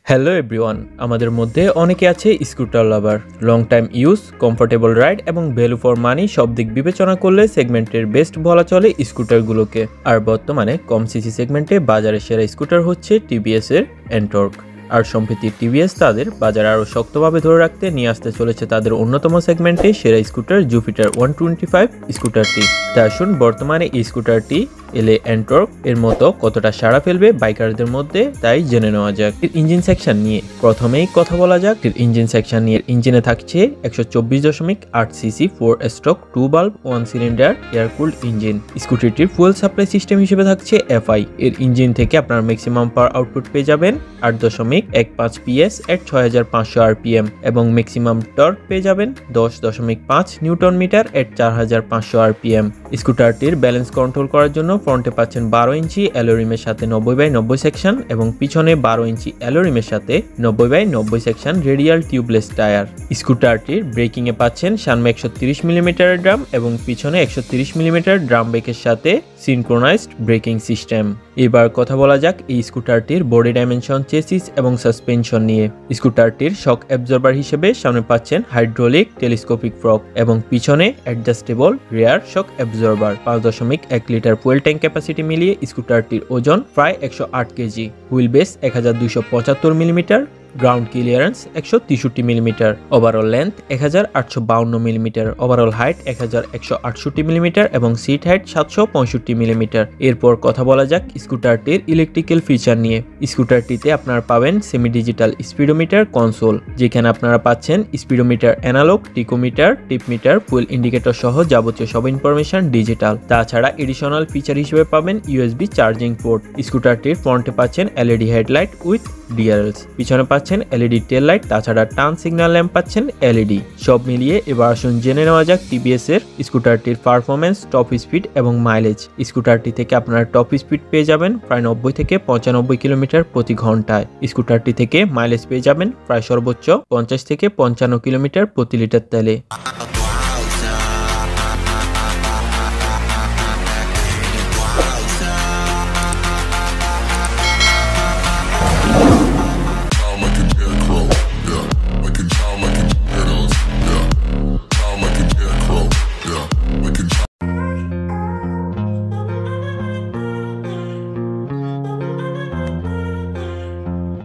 Hello everyone, আমাদের মধ্যে অনেকে আছে scooter lover. Long time use, comfortable ride এবং ভ্যালু ফর মানি সব দিক বিবেচনা করলে সেগমেন্টের বেস্ট বলা চলে স্কুটারগুলোকে। আর বর্তমানে কম সিসি সেগমেন্টে বাজারে সেরা স্কুটার হচ্ছে টিভিএস এর এন্টর্ক। আর সম্প্রতি টিভিএস তাদের বাজারে আরও শক্তভাবে ধরে রাখতে নিয়ে আসতে চলেছে তাদের অন্যতম সেগমেন্টে সেরা স্কুটার জুপিটার 125 স্কুটারটি। তা আসুন বর্তমানে এই স্কুটারটি এলে এন্টর্ক এর মতো কতটা সাড়া ফেলবে বাইকারদের মধ্যে তাই জেনে নেওয়া যাক। ইঞ্জিন সেকশন নিয়ে প্রথমেই কথা বলা যাক। ইঞ্জিন সেকশন নিয়ে ইঞ্জিনে থাকছে 124.8 সিসি 4 স্ট্রোক 2 বাল্ব 1 সিলিন্ডার এয়ার কুলড ইঞ্জিন। স্কুটিটির ফুয়েল সাপ্লাই সিস্টেম হিসেবে থাকছে এফআই। এর ইঞ্জিন থেকে আপনার ম্যাক্সিমাম পাওয়ার আউটপুট পেয়ে যাবেন 8.15 PS এট 6500 RPM এবং ম্যাক্সিমাম টর্ক পেয়ে যাবেন 10.5 নিউটন মিটার এট 4500 RPM। স্কুটারটির ব্যালেন্স কন্ট্রোল করার জন্য ফ্রন্টে পাচ্ছেন 12 ইঞ্চি অ্যালোরিমের সাথে 90/90 সেকশন এবং পিছনে 12 ইঞ্চি অ্যালোরিমের সাথে 90/90 সেকশন রেডিয়াল টিউবলেস টায়ার। স্কুটারটির ব্রেকিং এ পাচ্ছেন সামনে 130 মিলিমিটারের ড্রাম এবং পিছনে 130 মিলিমিটার ড্রাম ব্রেকের সাথে সিনক্রোনাইজড ব্রেকিং সিস্টেম। এবার কথা বলা যাক এই স্কুটারটির বডি ডাইমেনশন, চেসিস এবং সাসপেনশন নিয়ে। স্কুটারটির শক অ্যাবজর্বার হিসেবে সামনে পাচ্ছেন হাইড্রোলিক টেলিস্কোপিক ফ্রক এবং পিছনে adjustable rear shock absorber. 5.1 litre fuel tank capacity মিলিয়ে স্কুটারটির ওজন প্রায় 108 KG. Wheel base 1275 millimetre, ground clearance 163 millimetre, overall length 1852 millimetre, overall height 1168 millimetre এবং সিট হাইট 765 মিলিমিটার। এরপর কথা বলা যাক স্কুটারটির ইলেকট্রিক্যাল ফিচার নিয়ে। স্কুটারটিতে আপনারা পাবেন সেমি ডিজিটাল স্পিডোমিটার কনসোল, যেখানে আপনারা পাচ্ছেন স্পিডোমিটার, অ্যানালগ, টিকোমিটার, টিপমিটার, ফুয়েল ইন্ডিকেটর সহ যাবতীয় সব ইনফরমেশন ডিজিটাল। তাছাড়া এডিশনাল ফিচার হিসেবে পাবেন ইউএসবি চার্জিং পোর্ট। স্কুটারটির ফ্রন্টে পাচ্ছেন এলইডি হেডলাইট উইথ ডিআরএলস, পিছনে পাচ্ছেন এলইডি টেল লাইট, তাছাড়া টার্ন সিগন্যাল ল্যাম্প পাচ্ছেন এলইডি। সব মিলিয়ে এবার আসুন জেনে নেওয়া যাক টিভিএস এর স্কুটারটির পারফরমেন্স, টপ স্পিড এবং মাইলেজ। স্কুটারটি থেকে আপনারা টপ স্পিড পেয়ে যাবেন প্রায় 90 থেকে 95 কিলোমিটার প্রতি ঘন্টায়। স্কুটারটি থেকে মাইলেজ পেয়ে যাবেন প্রায় সর্বোচ্চ 50 থেকে 55 কিলোমিটার প্রতি লিটার তেলে।